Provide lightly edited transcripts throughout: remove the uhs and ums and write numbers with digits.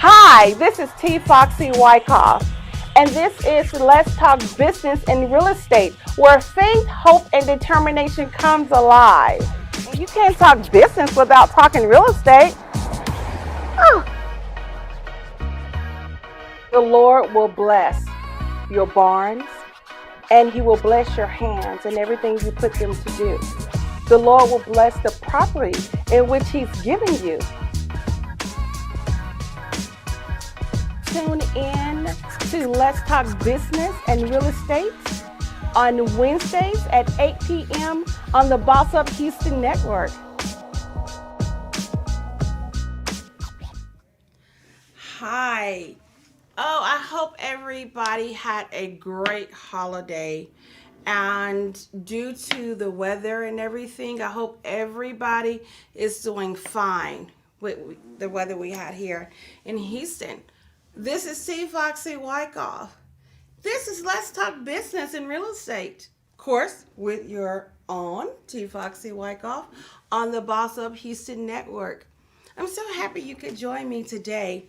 Hi, this is T. Foxy Wyckoff, and this is Let's Talk Business and Real Estate, where faith, hope, and determination comes alive. And you can't talk business without talking real estate. Oh, the Lord will bless your barns, and He will bless your hands and everything you put them to do. The Lord will bless the property in which He's given you. Tune in to Let's Talk Business and Real Estate on Wednesdays at 8 p.m. on the Boss Up Houston Network. Hi. Oh, I hope everybody had a great holiday. And due to the weather and everything, I hope everybody is doing fine with the weather we had here in Houston. This is C. Foxy Wyckoff. This is Let's Talk Business and Real Estate. Of course, with your own T. Foxy Wyckoff on the Boss Up Houston Network. I'm so happy you could join me today.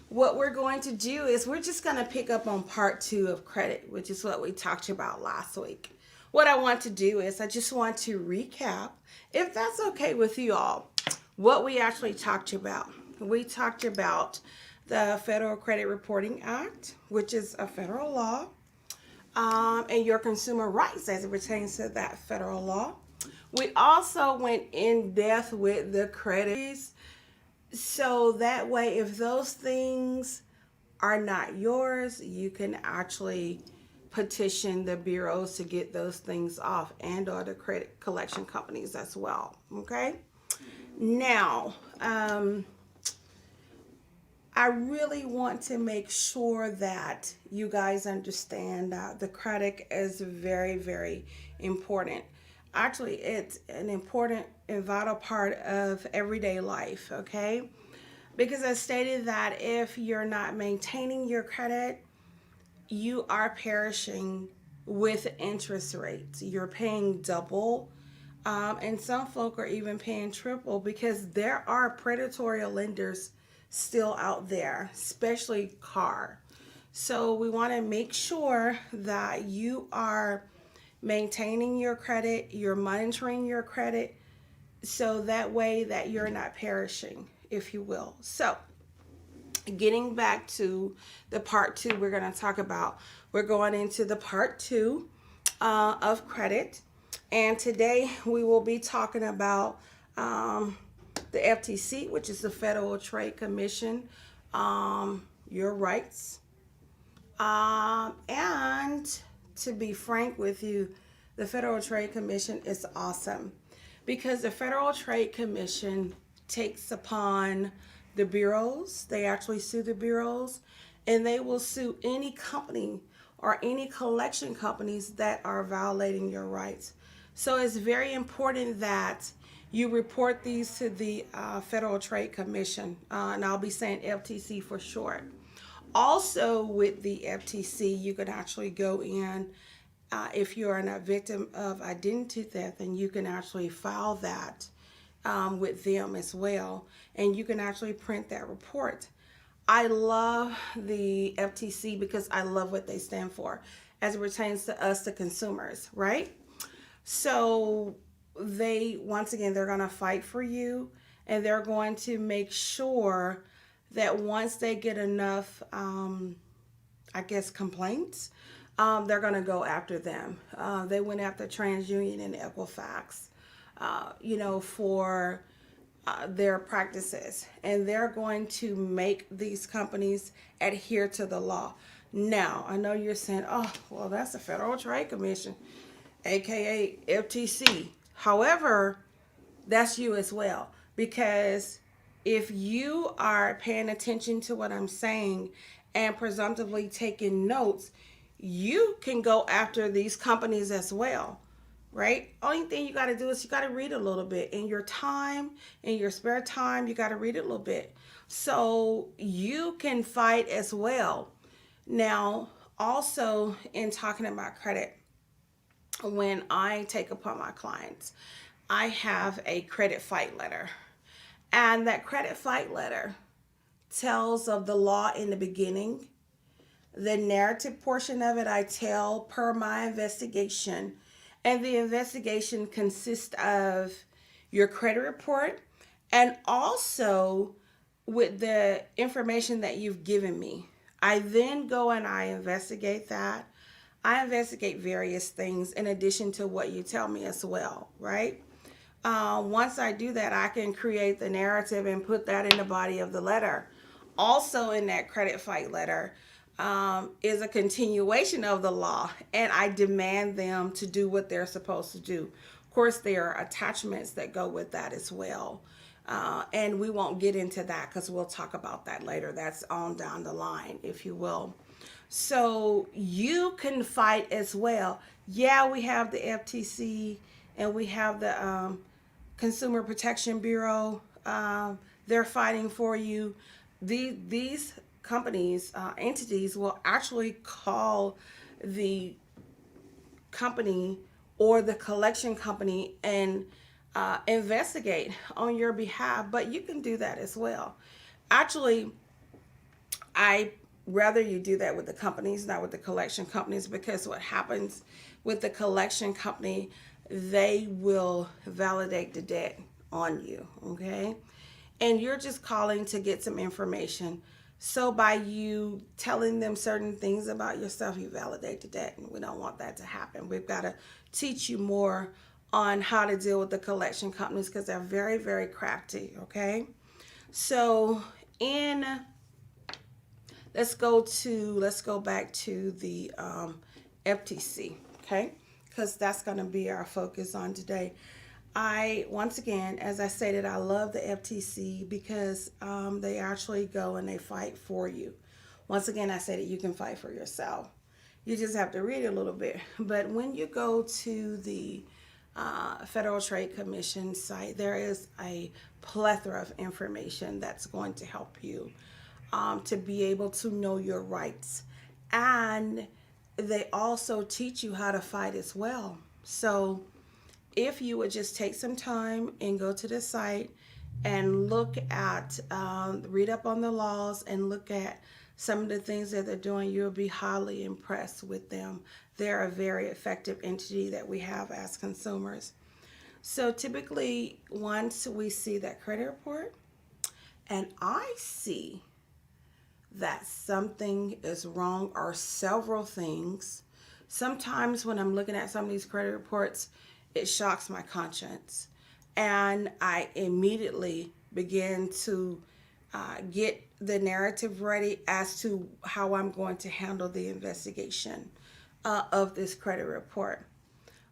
What we're going to do is we're just going to pick up on part 2 of credit, which is what we talked about last week. What I want to do is I just want to recap, if that's okay with you all, what we actually talked about. We talked about the Federal Credit Reporting Act, which is a federal law, and your consumer rights as it pertains to that federal law. We also went in depth with the credits, so that way, if those things are not yours, you can actually petition the bureaus to get those things off, and or the credit collection companies as well. Okay. Now, I really want to make sure that you guys understand that the credit is very, very important. Actually, it's an important and vital part of everyday life, okay? Because I stated that if you're not maintaining your credit, you are perishing with interest rates. You're paying double, and some folk are even paying triple because there are predatory lenders still out there, especially car. So we want to make sure that you are maintaining your credit, you're monitoring your credit, so that way that you're not perishing, if you will. So getting back to the part 2 we're going to talk about, we're going into the part 2 of credit, and today we will be talking about the FTC, which is the Federal Trade Commission, your rights, and to be frank with you, the Federal Trade Commission is awesome because the Federal Trade Commission takes upon the bureaus. They actually sue the bureaus, and they will sue any company or any collection companies that are violating your rights. So it's very important that you report these to the Federal Trade Commission, and I'll be saying FTC for short. Also, with the FTC, you can actually go in if you're a victim of identity theft, and you can actually file that with them as well, and you can actually print that report. I love the FTC because I love what they stand for as it pertains to us, the consumers, right? So once again, they're going to fight for you, and they're going to make sure that once they get enough, complaints, they're going to go after them. They went after TransUnion and Equifax, for their practices, and they're going to make these companies adhere to the law. Now, I know you're saying, oh, well, that's the Federal Trade Commission, aka FTC. However, that's you as well, because if you are paying attention to what I'm saying and presumptively taking notes, you can go after these companies as well, right? Only thing you got to do is you got to read a little bit in your time, in your spare time. You got to read it a little bit so you can fight as well. Now, also in talking about credit, when I take upon my clients, I have a credit fight letter. And that credit fight letter tells of the law in the beginning. The narrative portion of it I tell per my investigation. And the investigation consists of your credit report and also with the information that you've given me. I then go and I investigate that. I investigate various things in addition to what you tell me as well, right? Once I do that, I can create the narrative and put that in the body of the letter. Also, in that credit fight letter is a continuation of the law, and I demand them to do what they're supposed to do. Of course, there are attachments that go with that as well. And we won't get into that because we'll talk about that later. That's on down the line, if you will. So you can fight as well. Yeah, we have the FTC and we have the Consumer Protection Bureau. They're fighting for you. These companies, entities will actually call the company or the collection company and investigate on your behalf, but you can do that as well. Actually, I rather you do that with the companies, not with the collection companies, because what happens with the collection company, they will validate the debt on you, okay? And you're just calling to get some information. So by you telling them certain things about yourself, you validate the debt, and we don't want that to happen. We've got to teach you more on how to deal with the collection companies because they're very, very crafty, okay? So let's go back to the FTC, okay? Because that's going to be our focus on today. Once again, as I stated, I love the FTC because they actually go and they fight for you. Once again, I said that you can fight for yourself. You just have to read a little bit. But when you go to the Federal Trade Commission site, there is a plethora of information that's going to help you to be able to know your rights. And they also teach you how to fight as well. So if you would just take some time and go to the site and look at, read up on the laws and look at some of the things that they're doing, you'll be highly impressed with them. They're a very effective entity that we have as consumers. So typically, once we see that credit report and I see that something is wrong or several things, sometimes when I'm looking at some of these credit reports, it shocks my conscience. And I immediately begin to get the narrative ready as to how I'm going to handle the investigation of this credit report.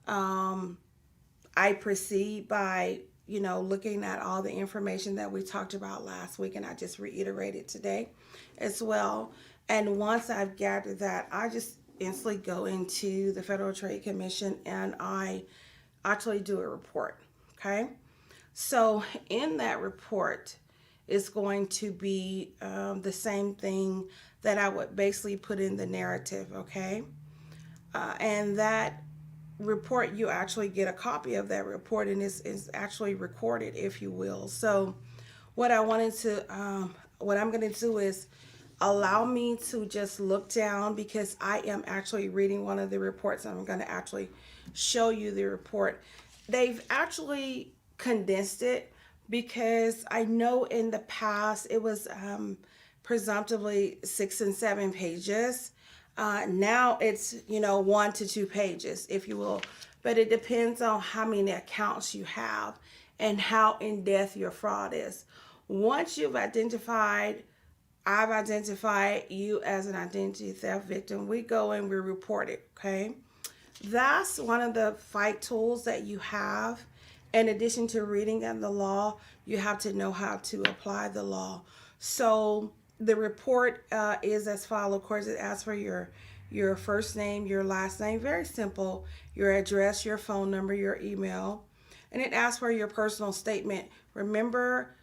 I proceed by, looking at all the information that we talked about last week, and I just reiterated today as well. And once I've gathered that, I just instantly go into the Federal Trade Commission and I actually do a report, okay? So in that report is going to be the same thing that I would basically put in the narrative, okay? And that report, you actually get a copy of that report, and it's actually recorded, if you will. So what I'm going to do is allow me to just look down, because I am actually reading one of the reports. I'm going to actually show you the report. They've actually condensed it because I know in the past it was presumptively 6 and 7 pages. Now it's 1 to 2 pages, if you will, but it depends on how many accounts you have and how in depth your fraud is. Once I've identified you as an identity theft victim, we go and we report it, okay? That's one of the fight tools that you have. In addition to reading in the law, you have to know how to apply the law. So the report is as follows. Of course, it asks for your first name, your last name, very simple, your address, your phone number, your email, and it asks for your personal statement. Remember,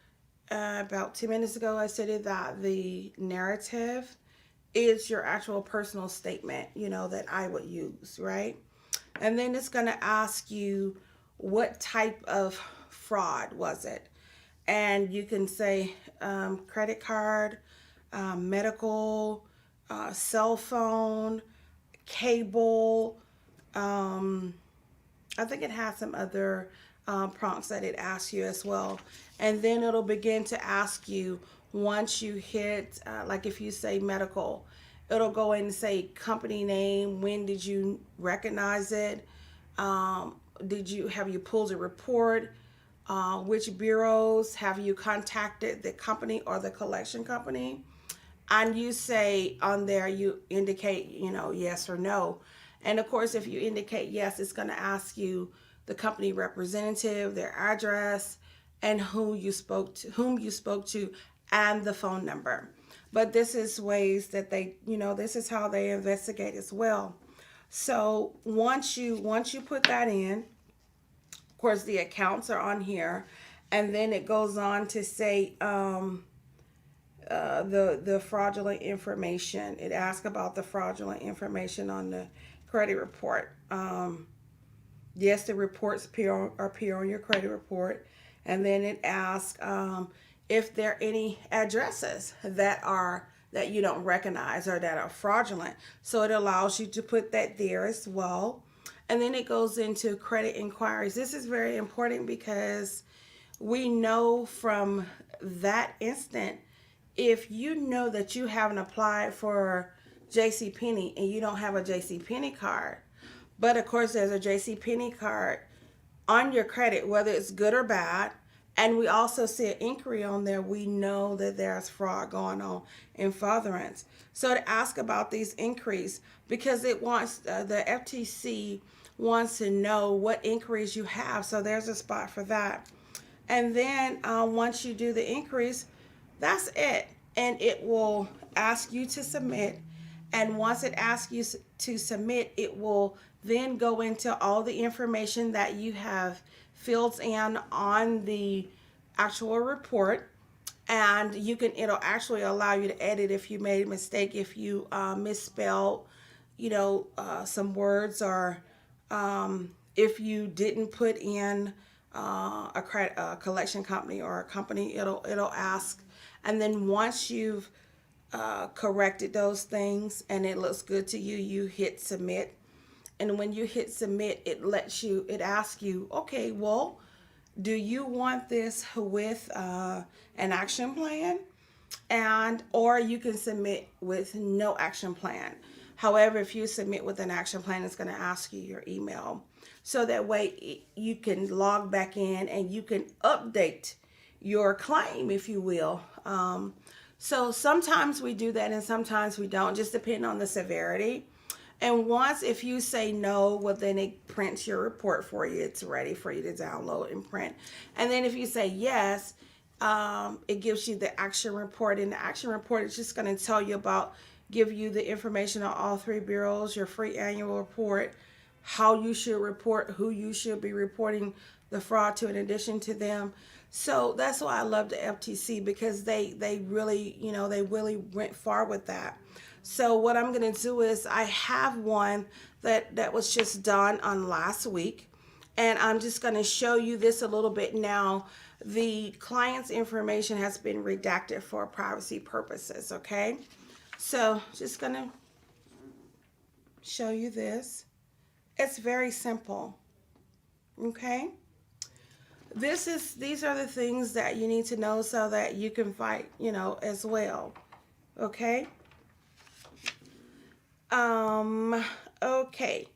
about 2 minutes ago, I said that the narrative is your actual personal statement, that I would use, right? And then it's going to ask you what type of fraud was it. and you can say credit card, medical, cell phone, cable. Um, I think it has some other prompts that it asks you as well. And then it'll begin to ask you once you hit, like if you say medical, it'll go in and say company name, when did you recognize it? Have you pulled a report? Which bureaus have you contacted the company or the collection company? And you say on there, you indicate, yes or no. And of course, if you indicate yes, it's going to ask you the company representative, their address, and whom you spoke to, and the phone number. But this is ways that this is how they investigate as well. So once you put that in, of course, the accounts are on here, and then it goes on to say the fraudulent information. It asks about the fraudulent information on the credit report. Yes, the reports appear on your credit report, and then it asks if there are any addresses that you don't recognize or that are fraudulent. So it allows you to put that there as well. And then it goes into credit inquiries. This is very important because we know from that instant, if you know that you haven't applied for JCPenney and you don't have a JCPenney card, but of course there's a JCPenney card on your credit, whether it's good or bad, and we also see an inquiry on there, we know that there's fraud going on in furtherance. So to ask about these inquiries, because it wants the FTC wants to know what inquiries you have, so there's a spot for that. And then once you do the inquiries, that's it, and it will ask you to submit. And once it asks you to submit, it will then go into all the information that you have filled in on the actual report, and it'll actually allow you to edit if you made a mistake, if you misspelled some words, or if you didn't put in a collection company or a company, it'll ask. And then once you've corrected those things and it looks good to you, you hit submit. And when you hit submit, it asks you, okay, well, do you want this with an action plan? Or you can submit with no action plan. However, if you submit with an action plan, it's going to ask you your email. So that way you can log back in and you can update your claim, if you will. So sometimes we do that and sometimes we don't, just depending on the severity. And if you say no, well, then it prints your report for you. It's ready for you to download and print. And then if you say yes, it gives you the action report. And the action report is just going to give you the information on all three bureaus, your free annual report, how you should report, who you should be reporting the fraud to in addition to them. So that's why I love the FTC, because they really went far with that. So what I'm going to do is I have one that was just done on last week, and I'm just going to show you this a little bit now. The client's information has been redacted for privacy purposes, okay? So just going to show you this. It's very simple, okay? These are the things that you need to know so that you can fight, as well, okay? Okay.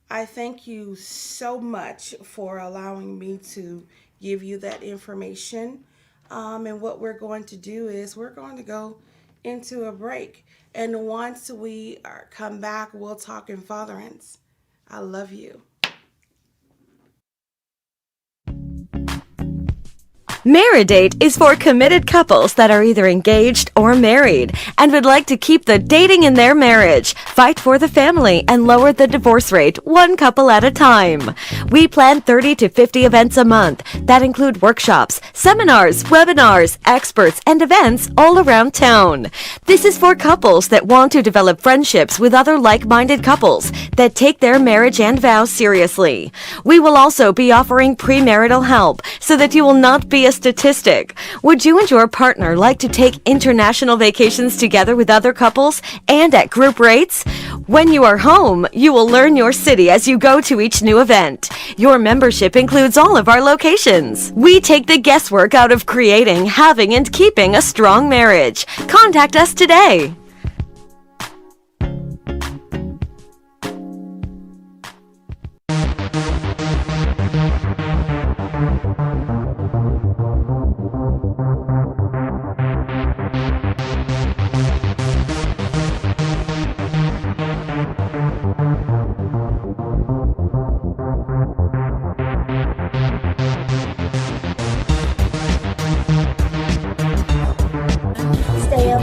I thank you so much for allowing me to give you that information. And what we're going to do is we're going to go into a break. And once we come back, we'll talk in furtherance. I love you. Maridate is for committed couples that are either engaged or married and would like to keep the dating in their marriage, fight for the family, and lower the divorce rate one couple at a time. We plan 30 to 50 events a month that include workshops, seminars, webinars, experts, and events all around town. This is for couples that want to develop friendships with other like-minded couples that take their marriage and vows seriously. We will also be offering premarital help so that you will not be a statistic. Would you and your partner like to take international vacations together with other couples and at group rates? When you are home, you will learn your city as you go to each new event. Your membership includes all of our locations. We take the guesswork out of creating, having, and keeping a strong marriage. Contact us today. Stay up.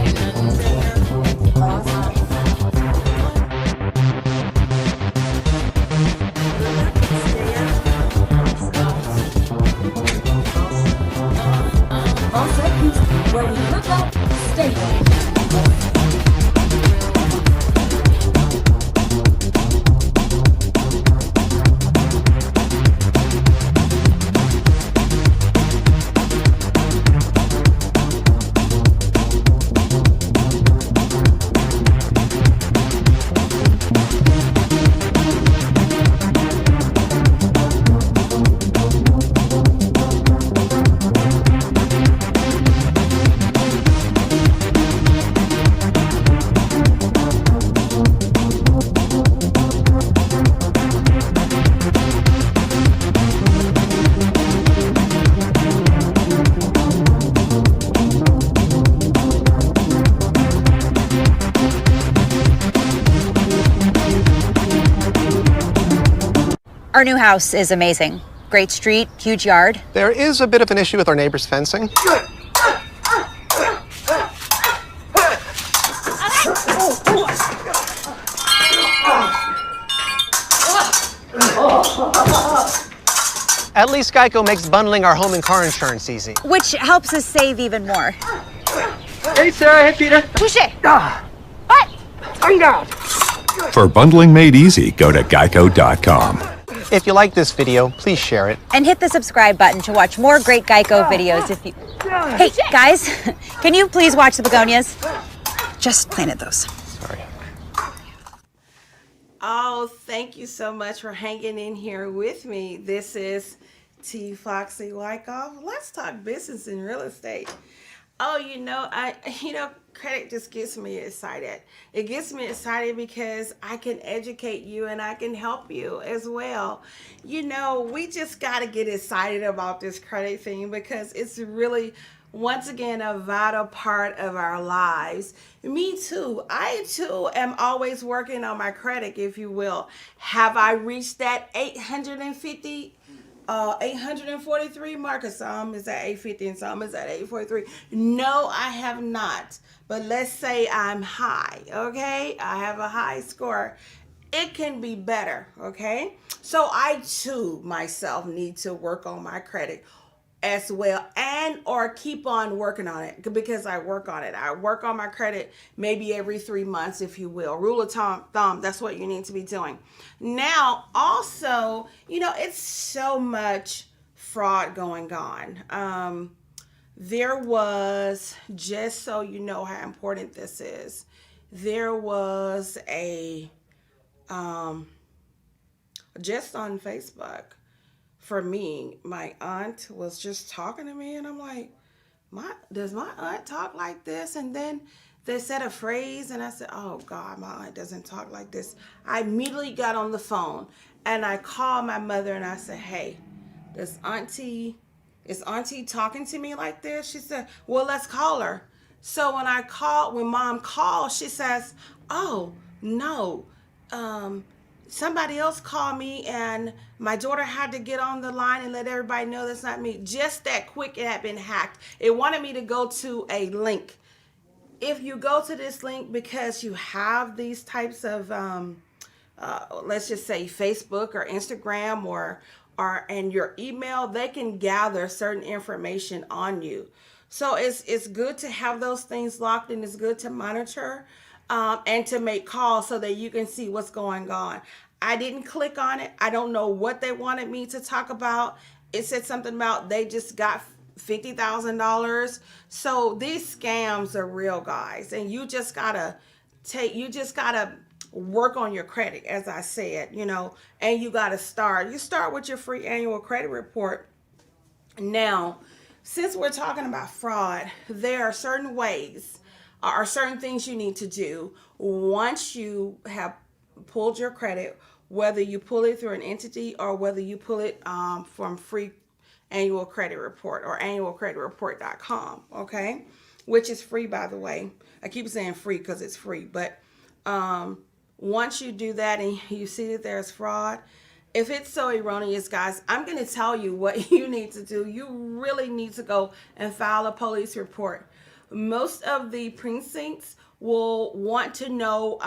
Awesome. Where we look up, stay up. Our new house is amazing. Great street, huge yard. There is a bit of an issue with our neighbor's fencing. At least Geico makes bundling our home and car insurance easy. Which helps us save even more. Hey, Sarah. Hey, Peter. Touche! What? Tongue out. For bundling made easy, go to geico.com. If you like this video, please share it. And hit the subscribe button to watch more great Geico videos if you... Hey, guys, can you please watch the begonias? Just planted those. Sorry. Oh, thank you so much for hanging in here with me. This is T. Foxy Wyckoff. Let's talk business and real estate. Oh, credit just gets me excited. It gets me excited because I can educate you and I can help you as well. We just got to get excited about this credit thing because it's really, once again, a vital part of our lives. Me too. I too am always working on my credit, if you will. Have I reached that 843 mark? Some is at 850 and some is at 843. No, I have not. But let's say I'm high, okay? I have a high score. It can be better, okay? So I too myself need to work on my credit as well, and or keep on working on it, because I work on it. I work on my credit maybe every 3 months, if you will. Rule of thumb, that's what you need to be doing. Now, also, it's so much fraud going on. There was, just so you know how important this is, there was a, just on Facebook, for me, my aunt was just talking to me and I'm like, does my aunt talk like this? And then they said a phrase and I said, oh God, my aunt doesn't talk like this. I immediately got on the phone and I called my mother and I said, hey, is auntie talking to me like this? She said, well, let's call her. So when mom called, she says, oh, no, somebody else called me and my daughter had to get on the line and let everybody know that's not me. Just that quick, it had been hacked. It wanted me to go to a link. If you go to this link because you have these types of, let's just say Facebook or Instagram or and your email, they can gather certain information on you. So it's good to have those things locked, and it's good to monitor and to make calls so that you can see what's going on. I didn't click on it. I don't know what they wanted me to talk about. It said something about they just got $50,000. So these scams are real, guys, and you just gotta work on your credit, as I said, and you gotta start with your free annual credit report. Now, since we're talking about fraud, there are certain ways or certain things you need to do once you have pulled your credit, whether you pull it through an entity or whether you pull it from free annual credit report or annualcreditreport.com, okay? Which is free, by the way. I keep saying free because it's free, but once you do that and you see that there's fraud, if it's so erroneous, guys, I'm going to tell you what you need to do. You really need to go and file a police report. Most of the precincts will want to know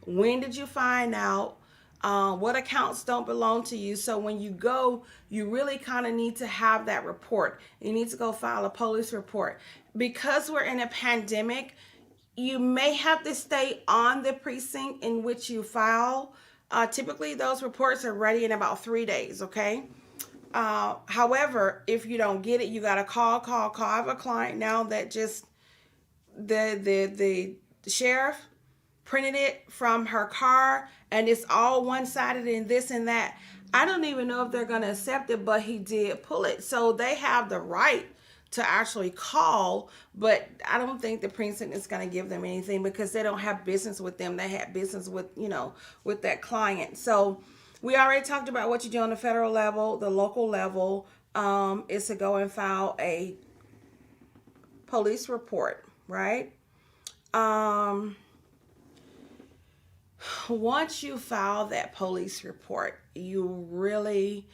when did you find out, what accounts don't belong to you. So when you go, you really kind of need to have that report. You need to go file a police report. Because we're in a pandemic, you may have to stay on the precinct in which you file. Typically, those reports are ready in about 3 days, okay? However, if you don't get it, you got to call. I have a client now that just, the sheriff printed it from her car, and it's all one-sided and this and that. I don't even know if they're going to accept it, but he did pull it. So they have the right to actually call, but I don't think the precinct is going to give them anything because they don't have business with them. They have business with, with that client. So we already talked about what you do on the federal level. The local level is to go and file a police report, right? Once you file that police report, you really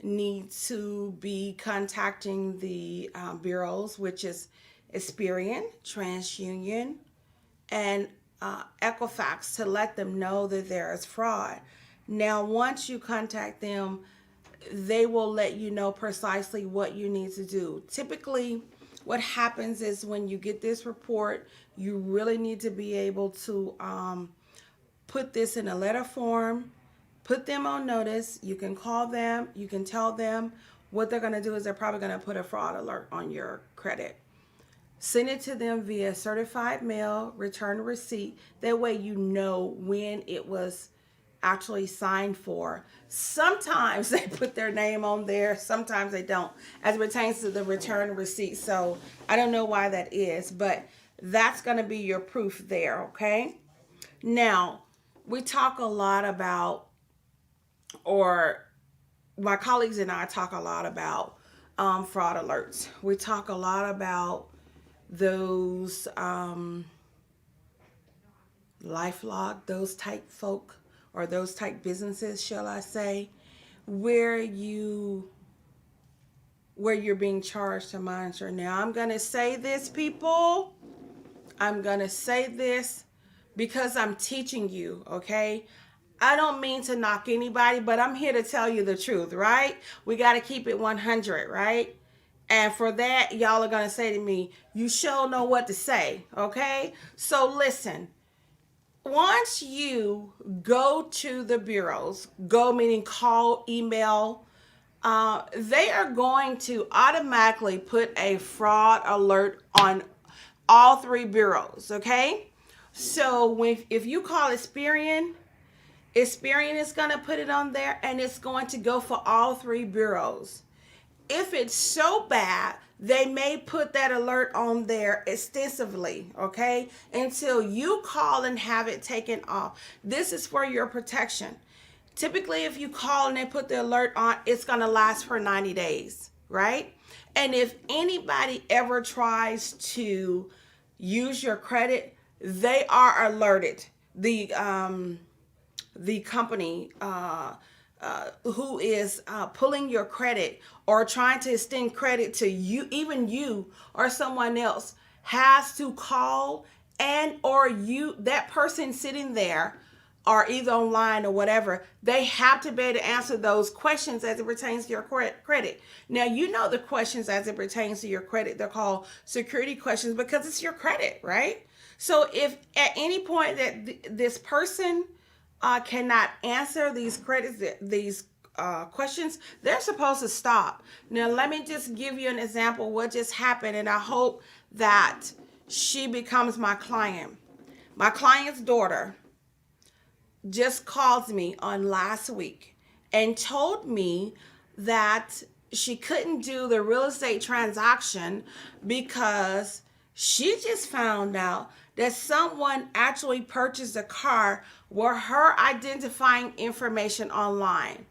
need to be contacting the bureaus, which is Experian, TransUnion, and Equifax, to let them know that there is fraud. Now, once you contact them, they will let you know precisely what you need to do. Typically, what happens is when you get this report, you really need to be able to put this in a letter form, put them on notice. You can call them, you can tell them. What they're going to do is they're probably going to put a fraud alert on your credit. Send it to them via certified mail, return receipt. That way you know when it was actually signed for. Sometimes they put their name on there, sometimes they don't, as it pertains to the return receipt. So I don't know why that is, but that's going to be your proof there, okay? Now, we talk a lot about, or my colleagues and I talk a lot about fraud alerts. We talk a lot about those LifeLock, those type folk, or those type businesses, shall I say, where you're being charged to monitor. Now, I'm going to say this, people. I'm going to say this because I'm teaching you, okay? I don't mean to knock anybody, but I'm here to tell you the truth, right? We got to keep it 100, right? And for that, y'all are going to say to me, you sure know what to say, okay? So listen, once you go to the bureaus, go meaning call, email, they are going to automatically put a fraud alert on all three bureaus, okay? So if you call Experian is going to put it on there, and it's going to go for all three bureaus. If it's so bad, they may put that alert on there extensively, okay, until you call and have it taken off. This is for your protection. Typically, if you call and they put the alert on, it's going to last for 90 days, right? And if anybody ever tries to use your credit, they are alerted. The company who is pulling your credit or trying to extend credit to you, even you or someone else, has to call, and or that person sitting there, or either online or whatever, they have to be able to answer those questions as it pertains to your credit. Now, you know the questions as it pertains to your credit, they're called security questions because it's your credit, right? So if at any point that this person cannot answer these questions, they're supposed to stop. Now, let me just give you an example of what just happened, and I hope that she becomes my client. My client's daughter just called me on last week and told me that she couldn't do the real estate transaction because she just found out that someone actually purchased a car with her identifying information online.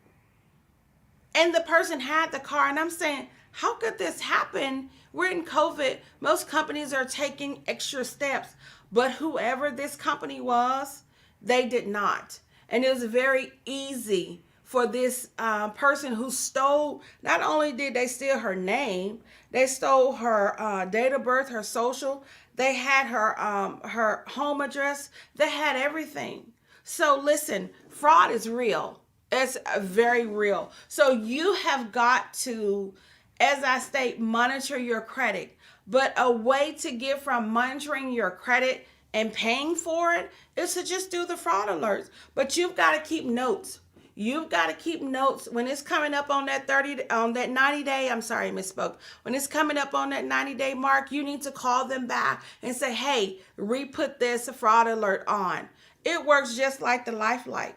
And the person had the car, and I'm saying, how could this happen? We're in COVID. Most companies are taking extra steps, but whoever this company was, they did not. And it was very easy for this person who stole, not only did they steal her name, they stole her date of birth, her social, they had her home address, they had everything. So listen, fraud is real. It's very real. So you have got to, as I state, monitor your credit. But a way to get from monitoring your credit and paying for it is to just do the fraud alerts. But you've got to keep notes. You've got to keep notes when it's coming up on that 90 day. I'm sorry, I misspoke. When it's coming up on that 90-day mark, you need to call them back and say, hey, re-put this fraud alert on. It works just like the Lifelike.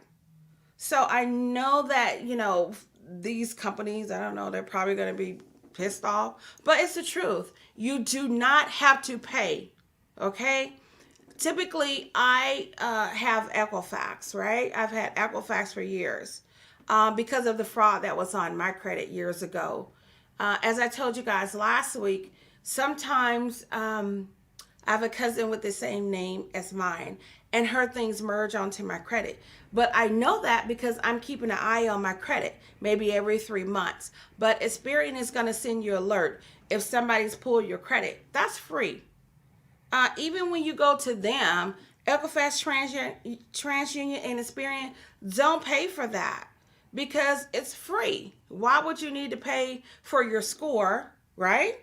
So I know that, these companies, I don't know, they're probably going to be pissed off, but it's the truth. You do not have to pay, okay? Typically, I have Equifax, right? I've had Equifax for years because of the fraud that was on my credit years ago. As I told you guys last week, sometimes I have a cousin with the same name as mine, and her things merge onto my credit. But I know that because I'm keeping an eye on my credit, maybe every 3 months. But Experian is going to send you an alert if somebody's pulled your credit. That's free. Even when you go to them, Equifax, TransUnion, and Experian don't pay for that because it's free. Why would you need to pay for your score, right?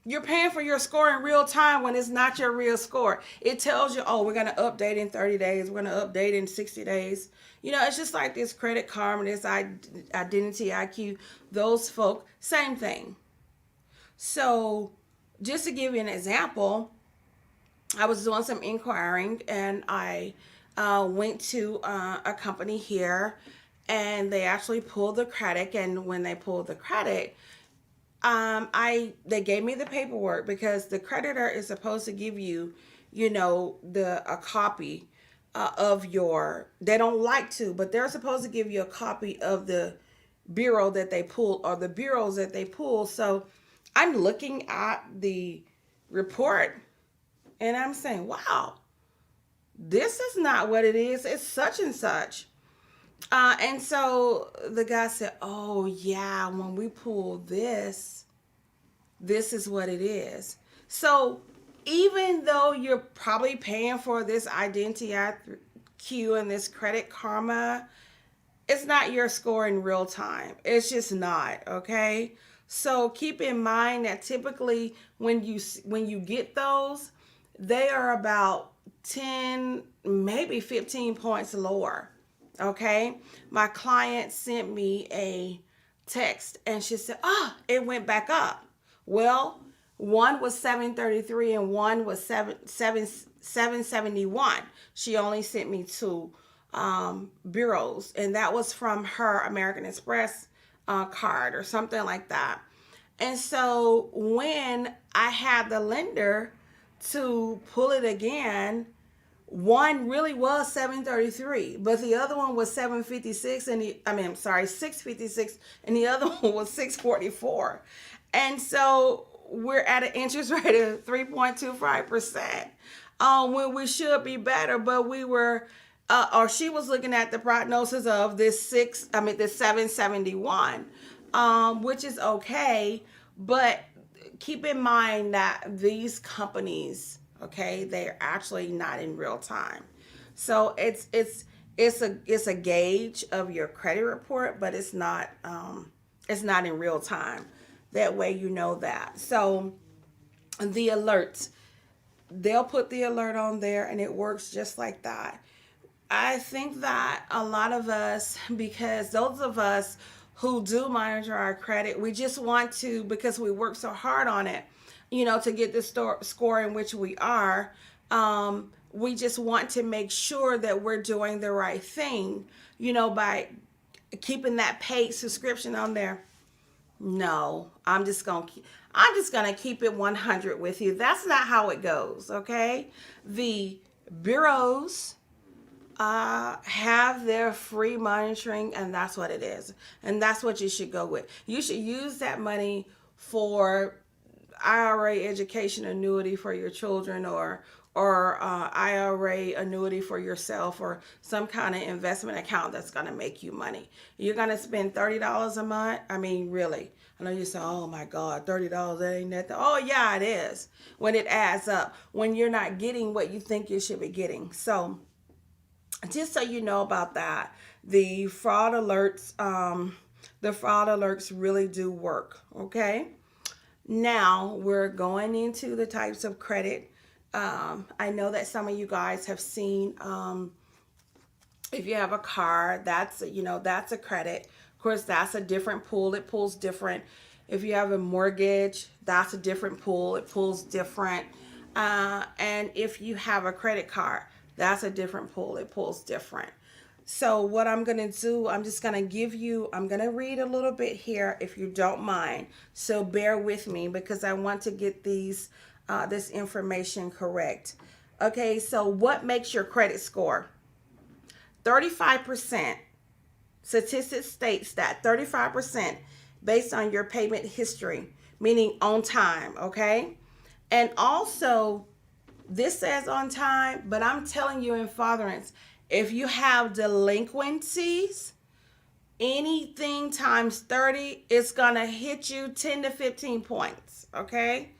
You're paying for your score in real time when it's not your real score. It tells you, oh, we're going to update in 30 days. We're going to update in 60 days. It's just like this Credit Karma, this Identity IQ, those folk, same thing. So just to give you an example, I was doing some inquiring and I went to a company here and they actually pulled the credit. And when they pulled the credit, they gave me the paperwork because the creditor is supposed to give you, a copy of your, they don't like to, but they're supposed to give you a copy of the bureau that they pulled or the bureaus that they pulled. So I'm looking at the report and I'm saying, wow, this is not what it is. It's such and such. And so the guy said, oh yeah, when we pull this is what it is. So even though you're probably paying for this Identity IQ and this Credit Karma, it's not your score in real time. It's just not, okay? So keep in mind that typically when you get those, they are about 10, maybe 15 points lower. Okay, my client sent me a text and she said, it went back up. Well, one was 733 and one was 771. She only sent me two bureaus, and that was from her American Express card or something like that. And so when I had the lender to pull it again, one really was 733, but the other one was 756 656, and the other one was 644. And so we're at an interest rate of 3.25%, when we should be better, but we were, or she was looking at the prognosis of this 771, which is okay, but keep in mind that these companies, okay, they're actually not in real time. So it's a gauge of your credit report, but it's not in real time. That way you know that. So the alerts, they'll put the alert on there and it works just like that. I think that a lot of us, because those of us who do monitor our credit. We just want to, because we work so hard on it, you know, to get the score in which we are. We just want to make sure that we're doing the right thing, you know, by keeping that paid subscription on there. No, I'm just gonna keep it 100 with you. That's not how it goes, okay? The bureaus have their free monitoring, and that's what it is, and that's what you should go with. You should use that money for IRA education annuity for your children, or IRA annuity for yourself, or some kind of investment account that's going to make you money. You're going to spend $30 a month. I mean, really. I know you say, oh my God, $30, that ain't nothing. Oh yeah, it is, when it adds up, when you're not getting what you think you should be getting. So just so you know about that, the fraud alerts really do work, okay? Now we're going into the types of credit. I know that some of you guys have seen, if you have a car, that's a credit. Of course, that's a different pool. It pulls different. If you have a mortgage, that's a different pool. It pulls different. And if you have a credit card, that's a different pool. It pulls different. So what I'm going to do, I'm going to read a little bit here if you don't mind. So bear with me because I want to get this information correct. Okay, so what makes your credit score? 35%. Statistics states that 35% based on your payment history, meaning on time, okay? And also, this says on time, but I'm telling you in furtherance, if you have delinquencies, anything times 30, it's gonna hit you 10 to 15 points, okay?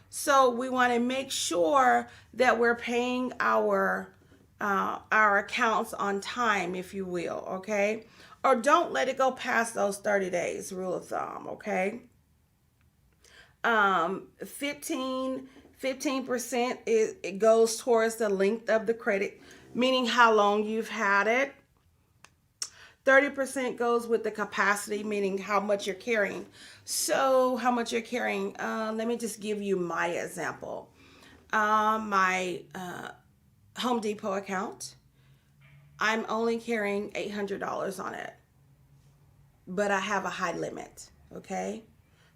So we wanna make sure that we're paying our accounts on time, if you will, okay? Or don't let it go past those 30 days, rule of thumb, okay? 15% it goes towards the length of the credit, meaning how long you've had it. 30% goes with the capacity, meaning how much you're carrying. So how much you're carrying, let me just give you my example. My Home Depot account, I'm only carrying $800 on it, but I have a high limit, okay?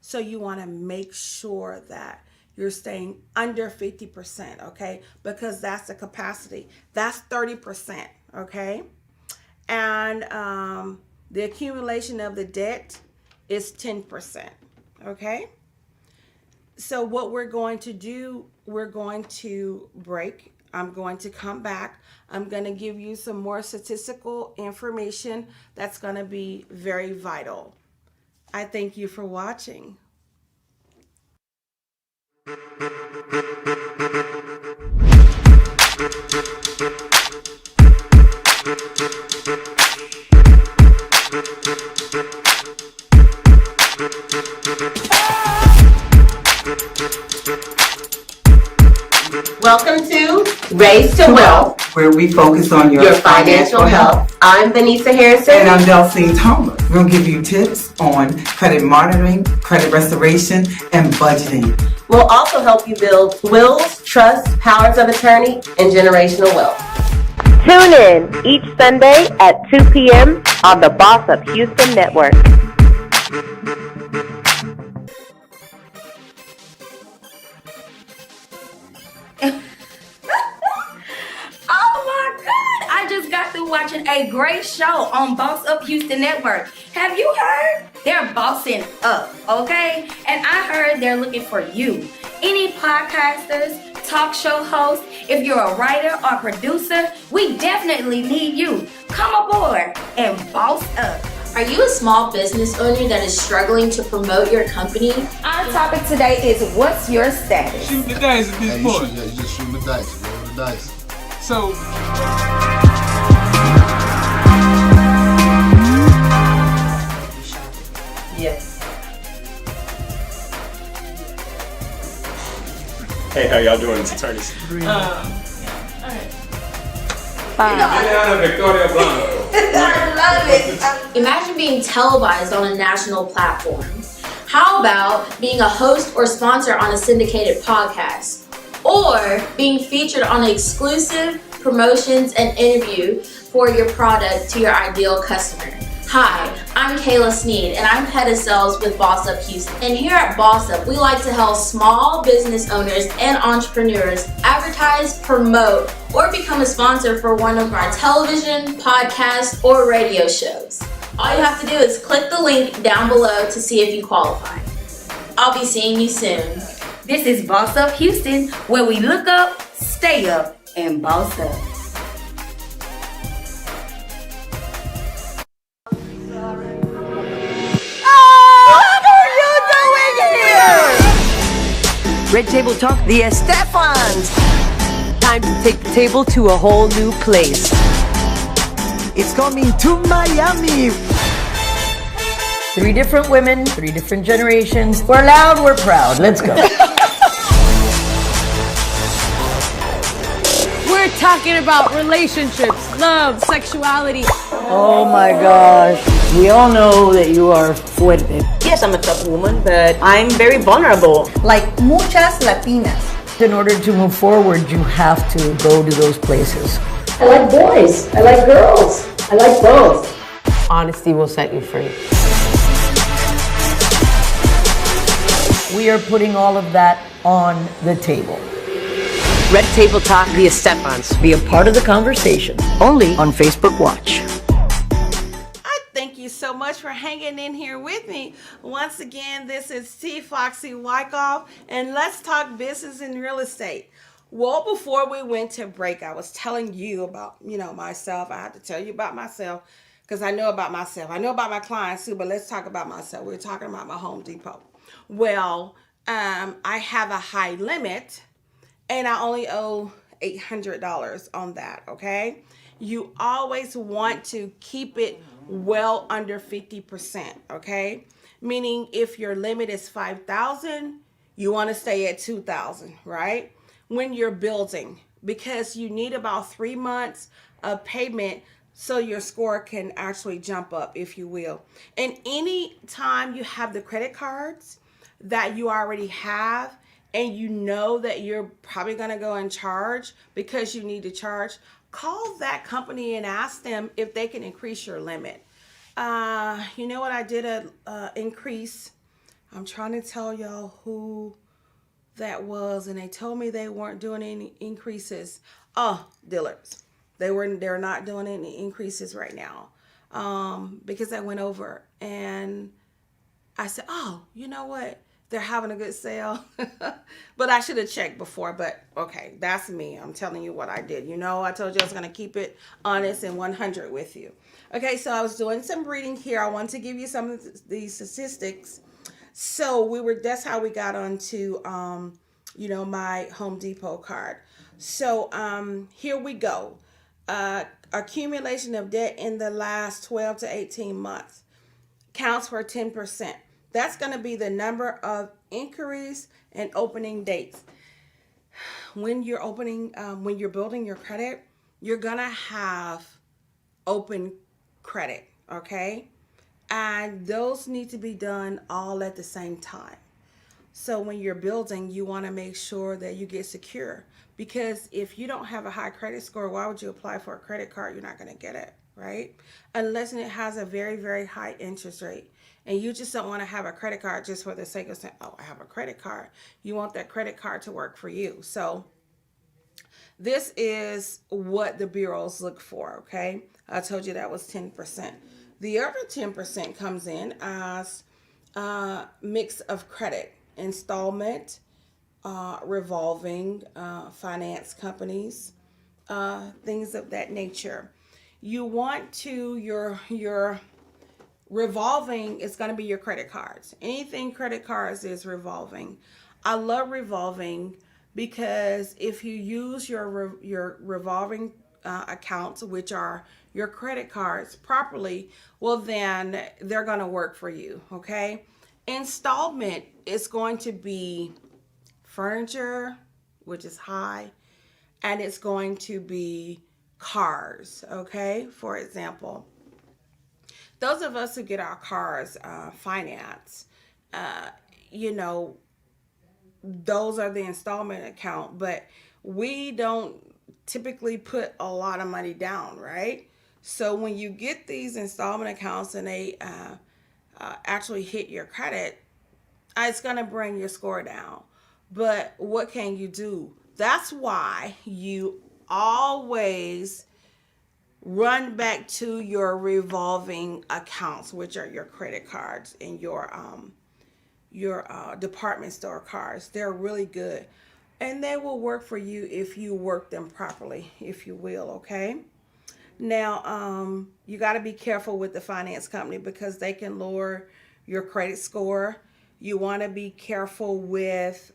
So you want to make sure that you're staying under 50%, okay? Because that's the capacity. That's 30%, okay? And the accumulation of the debt is 10%, okay? So what we're going to do, we're going to break. I'm going to come back. I'm going to give you some more statistical information that's going to be very vital. I thank you for watching. Welcome to Raise to Wealth, where we focus on your financial health. I'm Vanessa Harrison. And I'm Delphine Thomas. We're going to give you tips on credit monitoring, credit restoration, and budgeting. We'll also help you build wills, trusts, powers of attorney, and generational wealth. Tune in each Sunday at 2 p.m. on the Boss Up Houston Network. Watching a great show on Boss Up Houston Network. Have you heard? They're bossing up, okay? And I heard they're looking for you. Any podcasters, talk show hosts, if you're a writer or producer, we definitely need you. Come aboard and boss up. Are you a small business owner that is struggling to promote your company? Our topic today is, what's your status? Shoot the dice at this point. You just shoot the dice, roll the dice. So... Yes. Hey, how y'all doing? It's attorneys. All right. Victoria Blanco. I love it. Imagine being televised on a national platform. How about being a host or sponsor on a syndicated podcast? Or being featured on exclusive promotions and interview for your product to your ideal customer? Hi, I'm Kayla Sneed, and I'm head of sales with Boss Up Houston. And here at Boss Up, we like to help small business owners and entrepreneurs advertise, promote, or become a sponsor for one of our television, podcast, or radio shows. All you have to do is click the link down below to see if you qualify. I'll be seeing you soon. This is Boss Up Houston, where we look up, stay up, and boss up. Red Table Talk, the Estefans. Time to take the table to a whole new place. It's coming to Miami. 3 different women, 3 different generations. We're loud, we're proud. Let's go. We're talking about relationships, love, sexuality. Oh my gosh. We all know that you are fuerte. Yes, I'm a tough woman, but I'm very vulnerable. Like muchas Latinas. In order to move forward, you have to go to those places. I like boys. I like girls. I like both. Honesty will set you free. We are putting all of that on the table. Red Table Talk, the Estefans. Be a part of the conversation. Only on Facebook Watch. Thank you so much for hanging in here with me. Once again, this is T. Foxy Wyckoff, and let's talk business and real estate. Well, before we went to break, I was telling you about, myself. I had to tell you about myself because I know about myself. I know about my clients too, but let's talk about myself. We're talking about my Home Depot. Well, I have a high limit, and I only owe $800 on that, okay? You always want to keep it well under 50%, okay? Meaning if your limit is 5,000, you want to stay at 2,000, right? When you're building, because you need about 3 months of payment so your score can actually jump up, if you will. And any time you have the credit cards that you already have, and you know that you're probably going to go and charge because you need to charge, call that company and ask them if they can increase your limit. You know what? I did a increase. I'm trying to tell y'all who that was, and they told me they weren't doing any increases. Oh, Dillard's. They're not doing any increases right now because I went over and I said, oh, you know what? They're having a good sale. But I should have checked before. But okay, that's me. I'm telling you what I did. I told you I was going to keep it honest and 100 with you. Okay, so I was doing some reading here. I want to give you some of these statistics. So that's how we got onto, my Home Depot card. So here we go. Accumulation of debt in the last 12 to 18 months counts for 10%. That's going to be the number of inquiries and opening dates. When you're building your credit, you're going to have open credit, okay? And those need to be done all at the same time. So when you're building, you want to make sure that you get secure, because if you don't have a high credit score, why would you apply for a credit card? You're not going to get it, right? Unless it has a very, very high interest rate. And you just don't want to have a credit card just for the sake of saying, oh, I have a credit card. You want that credit card to work for you. So this is what the bureaus look for, okay? I told you that was 10%. The other 10% comes in as a mix of credit, installment, revolving, finance companies, things of that nature. You want to, your revolving is going to be your credit cards. Anything credit cards is revolving. I love revolving because if you use your revolving accounts, which are your credit cards, properly, well, then they're going to work for you, okay? Installment is going to be furniture, which is high, and it's going to be cars, okay? For example, those of us who get our cars financed, you know, those are the installment account, but we don't typically put a lot of money down, right? So when you get these installment accounts and they actually hit your credit, it's going to bring your score down. But what can you do? That's why you always run back to your revolving accounts, which are your credit cards and your department store cards. They're really good, and they will work for you if you work them properly, if you will. Okay. Now, you got to be careful with the finance company because they can lower your credit score. You want to be careful with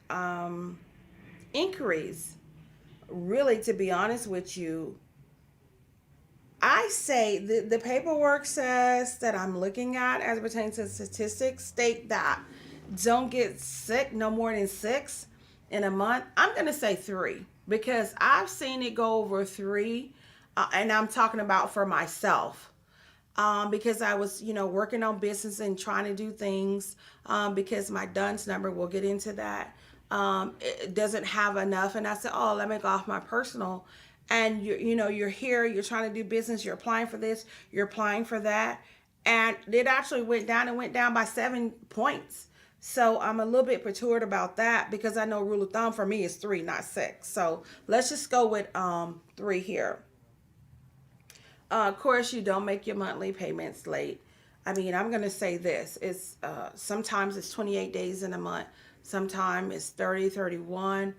inquiries. Really, to be honest with you, I say the paperwork says that I'm looking at as it pertains to statistics state that don't get sick no more than 6 in a month. I'm going to say 3 because I've seen it go over 3. And I'm talking about for myself. Because I was, working on business and trying to do things because my DUNS number, we'll get into that, it doesn't have enough. And I said, oh, let me go off my personal. And you're here, you're trying to do business, you're applying for this, you're applying for that. And it actually went down by 7 points. So I'm a little bit perturbed about that because I know rule of thumb for me is 3, not 6. So let's just go with 3 here. Of course, you don't make your monthly payments late. I mean, I'm going to say this. It's sometimes it's 28 days in a month. Sometimes it's 30, 31.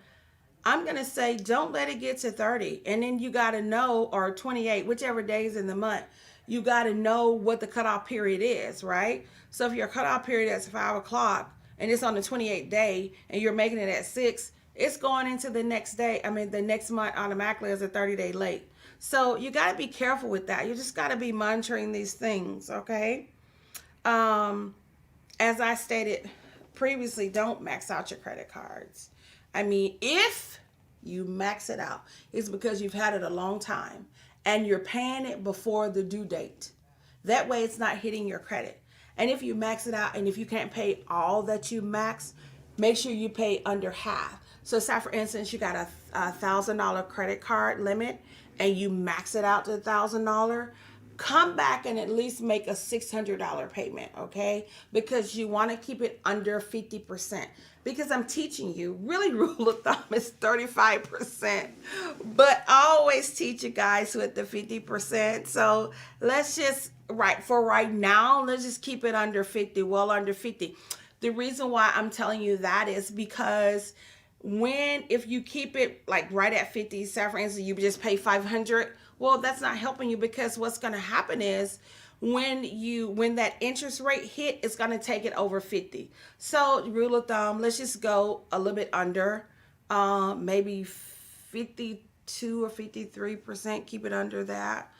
I'm going to say don't let it get to 30. And then you got to know, or 28, whichever days in the month, you got to know what the cutoff period is, right? So if your cutoff period is 5 o'clock and it's on the 28th day and you're making it at 6, it's going into the next day. I mean, the next month automatically is a 30-day late. So you got to be careful with that. You just got to be monitoring these things, okay? As I stated previously, don't max out your credit cards. I mean, if you max it out, it's because you've had it a long time and you're paying it before the due date. That way it's not hitting your credit. And if you max it out and if you can't pay all that you max, make sure you pay under half. So say for instance, you got a $1,000 credit card limit and you max it out to $1,000, come back and at least make a $600 payment, okay? Because you want to keep it under 50%. Because I'm teaching you, really rule of thumb is 35%. But I always teach you guys with the 50%. So let's just, right now, let's just keep it under 50, well under 50. The reason why I'm telling you that is because if you keep it like right at 50, say for instance, you just pay $500, well, that's not helping you because what's going to happen is when that interest rate hit, it's going to take it over 50. So rule of thumb, let's just go a little bit under, maybe 52 or 53%, keep it under that.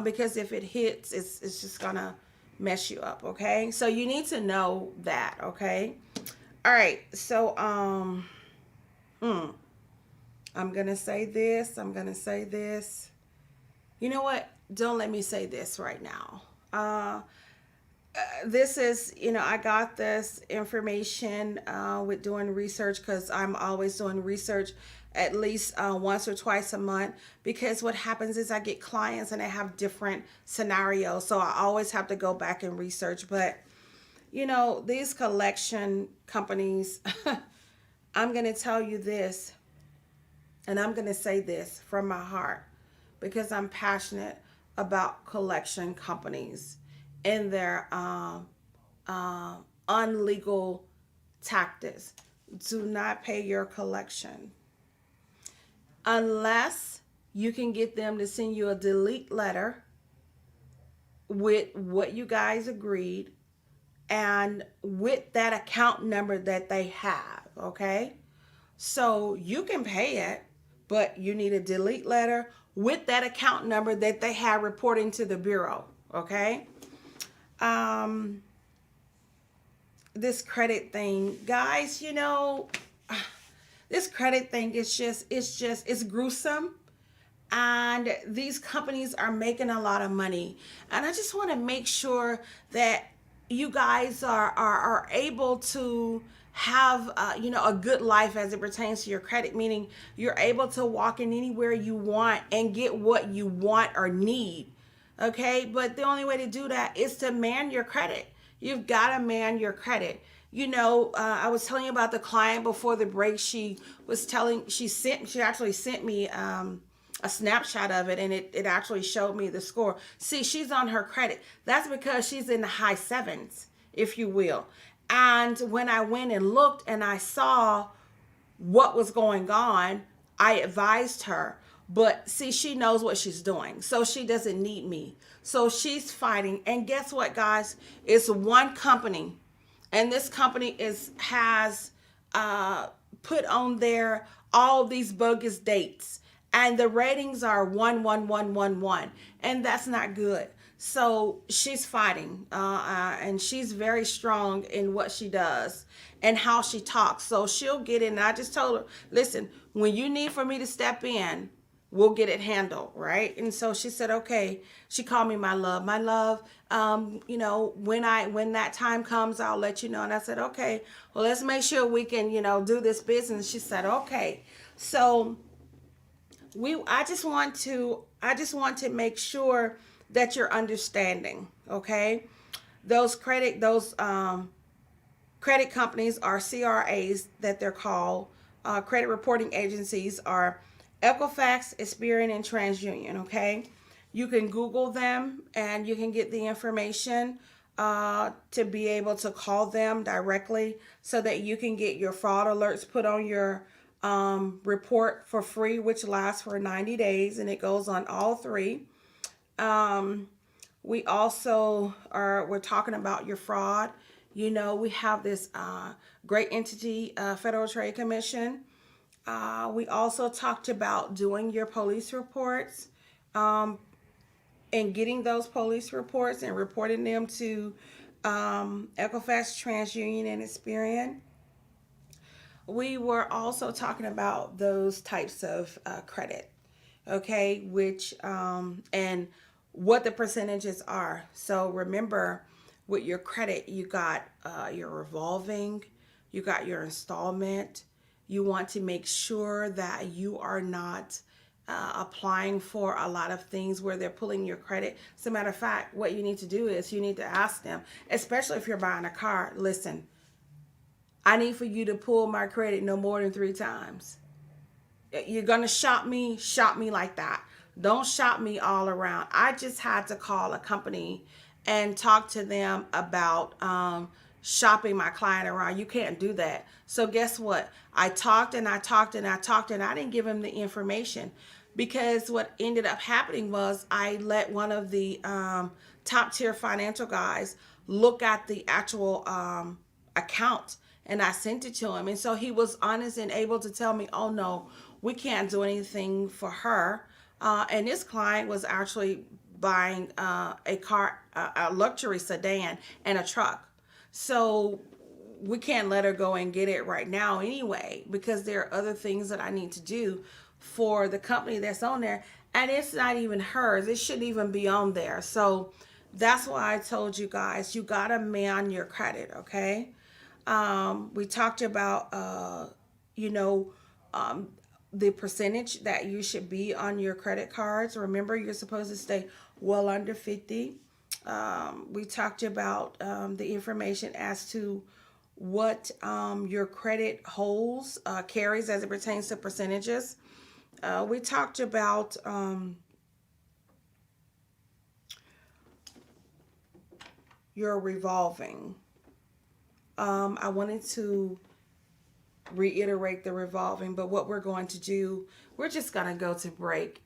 Because if it hits, it's just going to mess you up, okay? So you need to know that, okay? All right, so I'm going to say this. You know what? Don't let me say this right now. This is, I got this information with doing research because I'm always doing research at least once or twice a month because what happens is I get clients and they have different scenarios. So I always have to go back and research. But, these collection companies, I'm going to tell you this, and I'm going to say this from my heart because I'm passionate about collection companies and their unlegal tactics. Do not pay your collection unless you can get them to send you a delete letter with what you guys agreed and with that account number that they have, okay? So you can pay it, but you need a delete letter with that account number that they have reporting to the Bureau, okay? This credit thing, guys, this credit thing is it's gruesome and these companies are making a lot of money. And I just want to make sure that you guys are able to have a good life as it pertains to your credit, meaning you're able to walk in anywhere you want and get what you want or need. Okay, but the only way to do that is to man your credit. You've got to man your credit. I was telling you about the client before the break. She actually sent me a snapshot of it, and it actually showed me the score. See, she's on her credit. That's because she's in the high 7s, if you will. And when I went and looked and I saw what was going on, I advised her. But see, she knows what she's doing, so she doesn't need me. So she's fighting. And guess what, guys? It's one company, and this company has put on there all these bogus dates. And the ratings are 11111, and that's not good. So she's fighting, and she's very strong in what she does and how she talks. So she'll get in. And I just told her, listen, when you need for me to step in, we'll get it handled, right? And so she said, okay. She called me my love. My love, when that time comes, I'll let you know. And I said, okay, well, let's make sure we can, do this business. She said, okay. So I just want to make sure that you're understanding, okay? Those credit companies are CRAs that they're called. Credit reporting agencies are Equifax, Experian, and TransUnion, okay? You can Google them and you can get the information to be able to call them directly so that you can get your fraud alerts put on your report for free, which lasts for 90 days, and it goes on all three. We also we're talking about your fraud. We have this great entity, Federal Trade Commission. We also talked about doing your police reports and getting those police reports and reporting them to Equifax, TransUnion, and Experian. We were also talking about those types of credit, okay, which and what the percentages are. So remember, with your credit, you got your revolving, you got your installment. You want to make sure that you are not applying for a lot of things where they're pulling your credit. As a matter of fact, what you need to do is you need to ask them, especially if you're buying a car, listen, I need for you to pull my credit no more than 3 times. You're going to shop me like that. Don't shop me all around. I just had to call a company and talk to them about shopping my client around. You can't do that. So guess what? I talked and I didn't give him the information, because what ended up happening was I let one of the top tier financial guys look at the actual account, and I sent it to him. And so he was honest and able to tell me, oh no, we can't do anything for her. And this client was actually buying a car, a luxury sedan and a truck. So we can't let her go and get it right now anyway, because there are other things that I need to do for the company that's on there. And it's not even hers. It shouldn't even be on there. So that's why I told you guys, you got to man your credit, okay? We talked about, the percentage that you should be on your credit cards. Remember, you're supposed to stay well under 50. We talked about the information as to what your credit holds, carries as it pertains to percentages. We talked about your revolving. I wanted to reiterate the revolving, but what we're going to do, we're just going to go to break.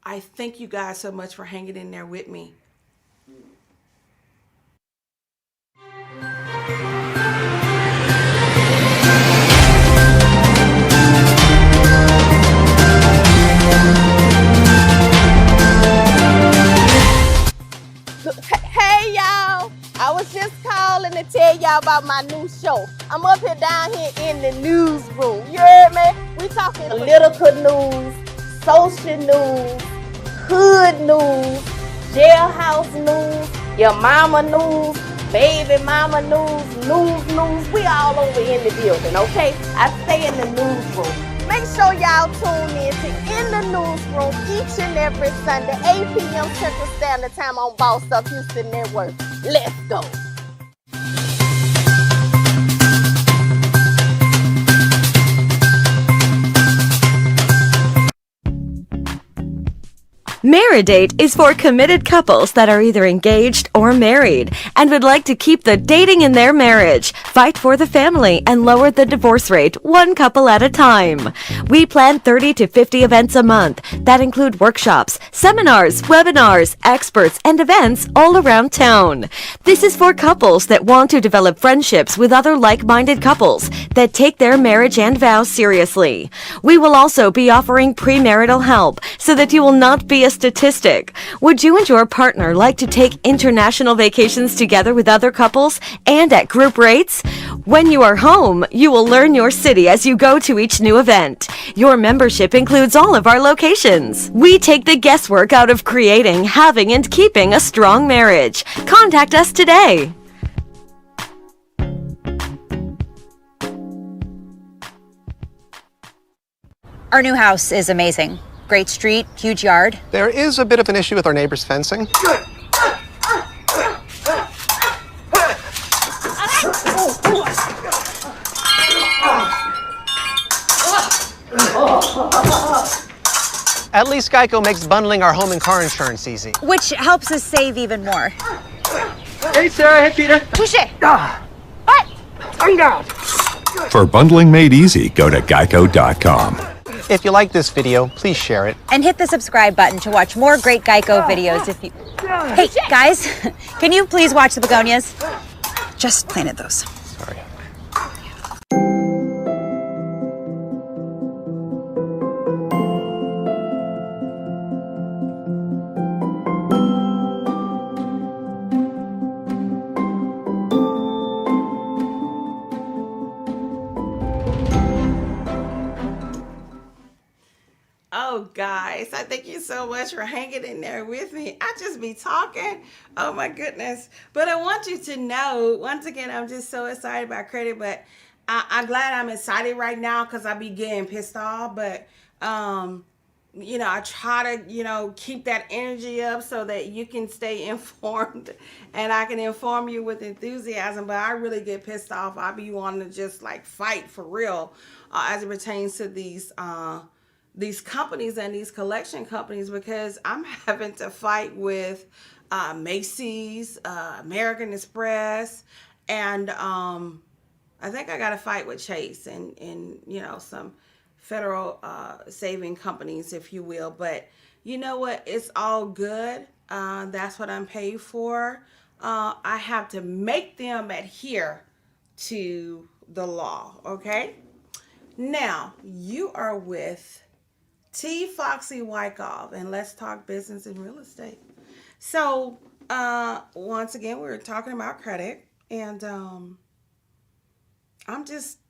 I thank you guys so much for hanging in there with me. Hey y'all, I was just calling to tell y'all about my new show. I'm up here down here in the newsroom. You heard me? We talking political news, social news, hood news, jailhouse news, your mama news, baby mama news. We all over in the building, okay? I stay in the newsroom. Make sure y'all tune in to In the Newsroom each and every Sunday, 8 p.m. Central Standard Time on Boss Up Houston Network. Let's go. Maridate is for committed couples that are either engaged or married and would like to keep the dating in their marriage, fight for the family, and lower the divorce rate one couple at a time. We plan 30 to 50 events a month that include workshops, seminars, webinars, experts, and events all around town. This is for couples that want to develop friendships with other like-minded couples that take their marriage and vows seriously. We will also be offering premarital help so that you will not be a statistic. Would you and your partner like to take international vacations together with other couples and at group rates? When you are home, you will learn your city as you go to each new event. Your membership includes all of our locations. We take the guesswork out of creating, having, and keeping a strong marriage. Contact us today. Our new house is amazing. Great street, huge yard. There is a bit of an issue with our neighbor's fencing. At least Geico makes bundling our home and car insurance easy. Which helps us save even more. Hey, Sarah. Hey, Peter. Touche. What? Tongue out. For bundling made easy, go to geico.com. If you like this video, please share it. And hit the subscribe button to watch more great Geico videos if you... Hey, guys, can you please watch the begonias? Just planted those. Sorry. Oh, guys, I thank you so much for hanging in there with me. I just be talking. Oh, my goodness. But I want you to know, once again, I'm just so excited about credit, but I'm glad I'm excited right now because I be getting pissed off. But, you know, I try to, you know, keep that energy up so that you can stay informed and I can inform you with enthusiasm. But I really get pissed off. I be wanting to just like fight for real as it pertains to these companies and these collection companies, because I'm having to fight with Macy's, American Express, and I think I got to fight with Chase and you know, some federal saving companies, if you will. But you know what? It's all good. That's what I'm paid for. I have to make them adhere to the law, okay? Now, you are with T. Foxy Wyckoff, and let's talk business and real estate. So, once again, we're talking about credit, and I'm just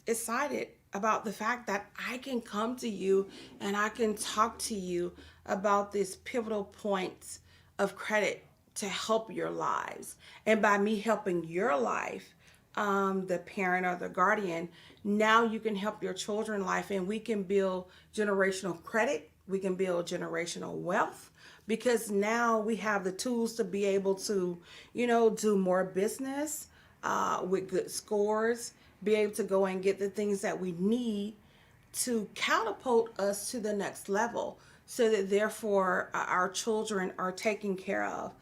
excited about the fact that I can come to you and I can talk to you about these pivotal points of credit to help your lives. And by me helping your life, the parent or the guardian, now you can help your children's life, and we can build generational credit. We can build generational wealth, because now we have the tools to be able to, you know, do more business with good scores, be able to go and get the things that we need to catapult us to the next level, so that therefore our children are taken care of.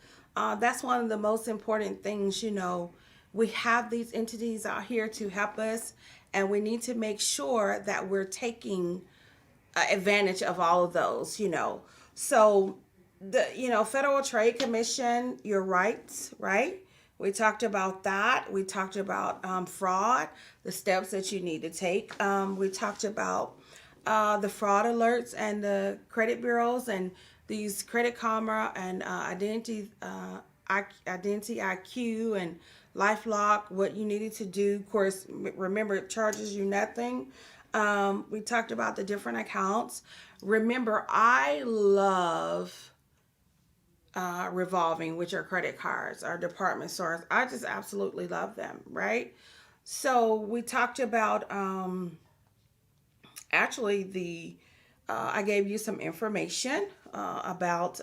That's one of the most important things. You know, we have these entities out here to help us, and we need to make sure that we're taking advantage of all of those, you know. So the, you know, Federal Trade Commission, your rights, right? We talked about that. We talked about fraud, the steps that you need to take. We talked about the fraud alerts and the credit bureaus and these Credit Karma and Identity IQ and LifeLock, what you needed to do. Of course, remember, it charges you nothing. We talked about the different accounts. Remember, I love revolving, which are credit cards, our department stores. I just absolutely love them, right? So we talked about actually I gave you some information about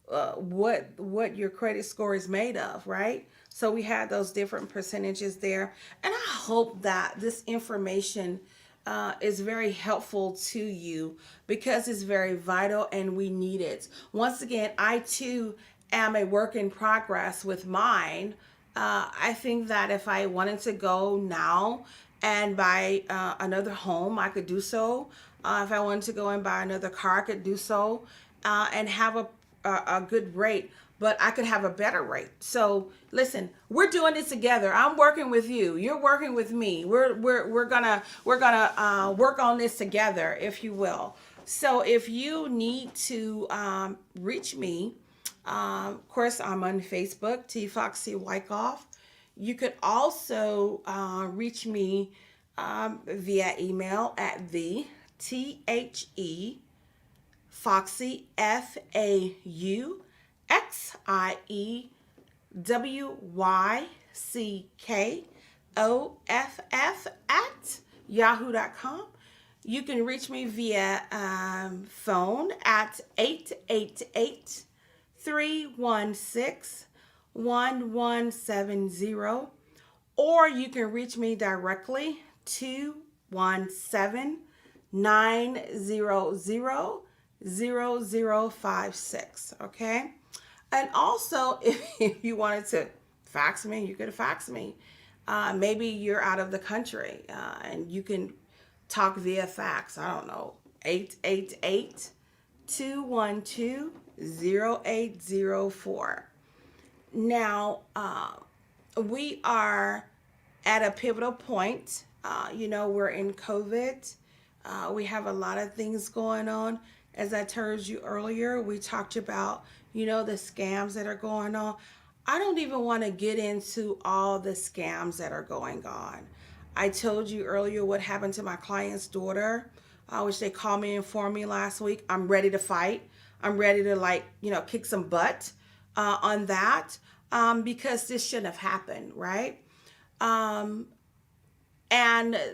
what your credit score is made of, right? So we had those different percentages there, and I hope that this information is very helpful to you because it's very vital and we need it. Once again, I too am a work in progress with mine. I think that if I wanted to go now and buy another home, I could do so. If I wanted to go and buy another car, I could do so and have a good rate, but I could have a better rate. So listen, we're doing this together. I'm working with you. You're working with me. We're gonna work on this together, if you will. So if you need to reach me, of course, I'm on Facebook, T Foxy Wyckoff. You could also reach me via email at the THE Foxy FAUXIEWYCKOFF at yahoo.com. You can reach me via phone at 888-316-1170, or you can reach me directly 217-900-0056, okay? And also, if you wanted to fax me, you could fax me. Maybe you're out of the country and you can talk via fax. I don't know, 888-212-0804. Now, we are at a pivotal point. We're in COVID. We have a lot of things going on. As I told you earlier, we talked about, the scams that are going on. I don't even want to get into all the scams that are going on. I told you earlier what happened to my client's daughter, which they called me and informed me last week. I'm ready to fight. I'm ready to kick some butt on that because this shouldn't have happened, right? And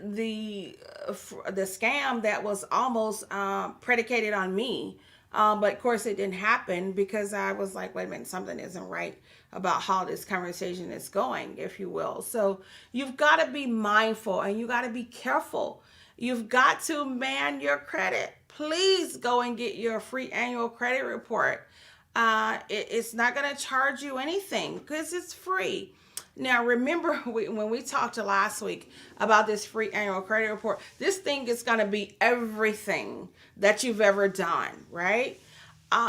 the scam that was almost predicated on me, but of course it didn't happen because I was like, wait a minute, something isn't right about how this conversation is going, if you will. So you've got to be mindful and you got to be careful. You've got to man your credit. Please go and get your free annual credit report. It's not going to charge you anything because it's free. Now, remember when we talked last week about this free annual credit report, this thing is going to be everything that you've ever done, right?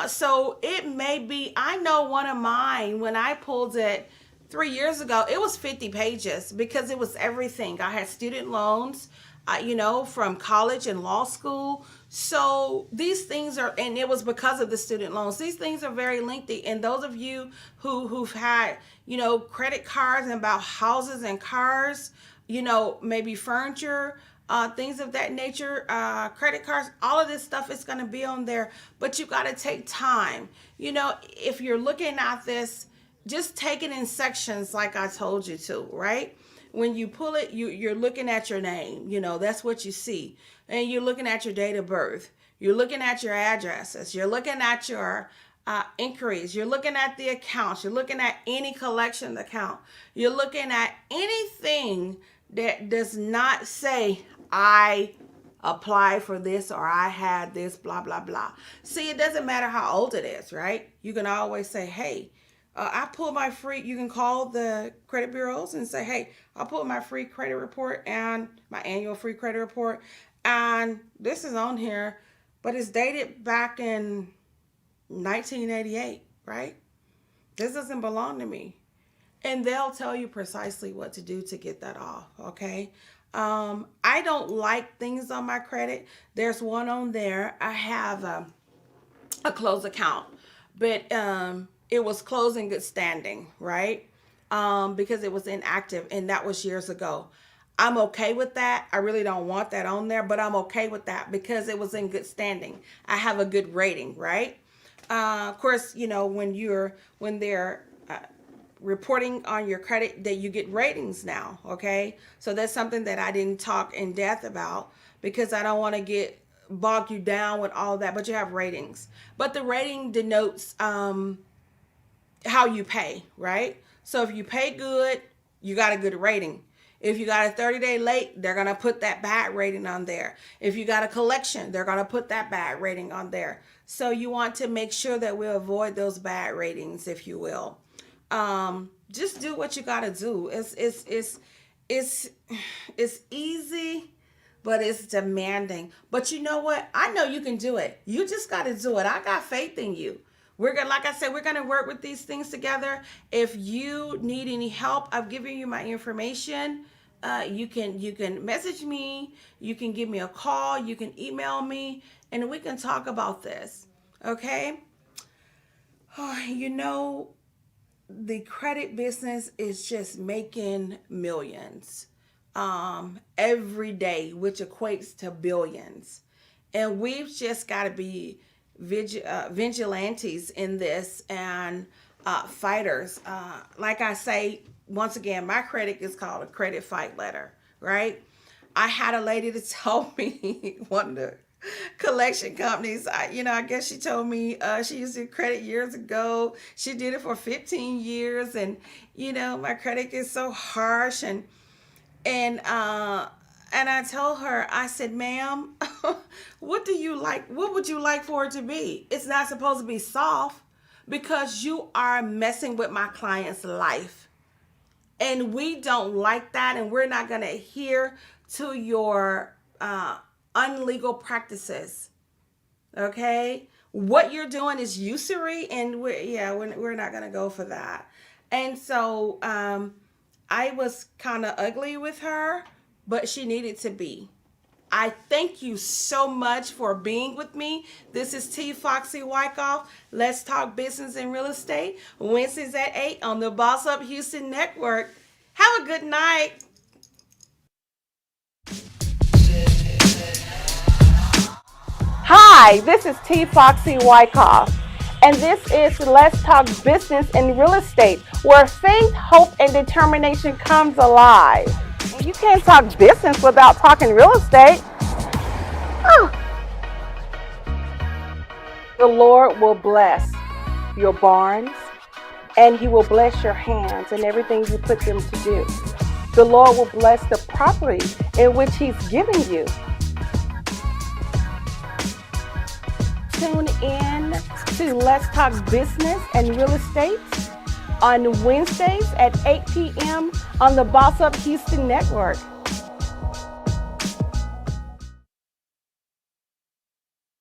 So it may be, I know one of mine, when I pulled it 3 years ago, it was 50 pages because it was everything. I had student loans, from college and law school. So these things are, and it was because of the student loans. These things are very lengthy. And those of you who've had, credit cards and about houses and cars, maybe furniture, things of that nature, credit cards, all of this stuff is going to be on there, but you got to take time. If you're looking at this, just take it in sections like I told you to, right? When you pull it, you're looking at your name, that's what you see. And you're looking at your date of birth. You're looking at your addresses. You're looking at your inquiries. You're looking at the accounts. You're looking at any collection account. You're looking at anything that does not say, I applied for this or I had this, blah, blah, blah. See, it doesn't matter how old it is, right? You can always say, hey, I pulled my free, you can call the credit bureaus and say, hey, I pulled my free credit report and my annual free credit report. And this is on here, but it's dated back in 1988, right? This doesn't belong to me. And they'll tell you precisely what to do to get that off, okay? I don't like things on my credit. There's one on there. I have a closed account, but it was closed in good standing, right? Because it was inactive, and that was years ago. I'm okay with that. I really don't want that on there, but I'm okay with that because it was in good standing. I have a good rating, right? Of course, you know, when they're reporting on your credit, that you get ratings now, okay? So that's something that I didn't talk in depth about because I don't want to bog you down with all that, but you have ratings. But the rating denotes how you pay, right? So if you pay good, you got a good rating. If you got a 30-day late, they're going to put that bad rating on there. If you got a collection, they're going to put that bad rating on there. So you want to make sure that we avoid those bad ratings, if you will. Just do what you got to do. It's easy, but it's demanding. But you know what? I know you can do it. You just got to do it. I got faith in you. We're gonna, like I said, we're gonna work with these things together. If you need any help, I've given you my information. You can message me, you can give me a call, you can email me, and we can talk about this. Okay? Oh, you know, the credit business is just making millions every day, which equates to billions. And we've just got to be vigilantes in this and fighters. Like I say, once again, my credit is called a credit fight letter, right? I had a lady that told me, one of the collection companies, I guess she told me she used to credit years ago. She did it for 15 years, and my credit is so harsh, and I told her, I said, ma'am, what do you like? What would you like for it to be? It's not supposed to be soft because you are messing with my client's life. And we don't like that. And we're not going to adhere to your unlegal practices. Okay? What you're doing is usury, and we're not going to go for that. And so I was kind of ugly with her, but she needed to be. I thank you so much for being with me. This is T. Foxy Wyckoff. Let's talk business and real estate. Wednesdays at 8 on the Boss Up Houston Network. Have a good night. Hi, this is T. Foxy Wyckoff, and this is Let's Talk Business and Real Estate, where faith, hope, and determination comes alive. And you can't talk business without talking real estate. The Lord will bless your barns, and He will bless your hands and everything you put them to do. The Lord will bless the property in which He's given you. Tune in to Let's Talk Business and Real Estate on Wednesdays at 8 p.m. on the Boss Up Houston Network.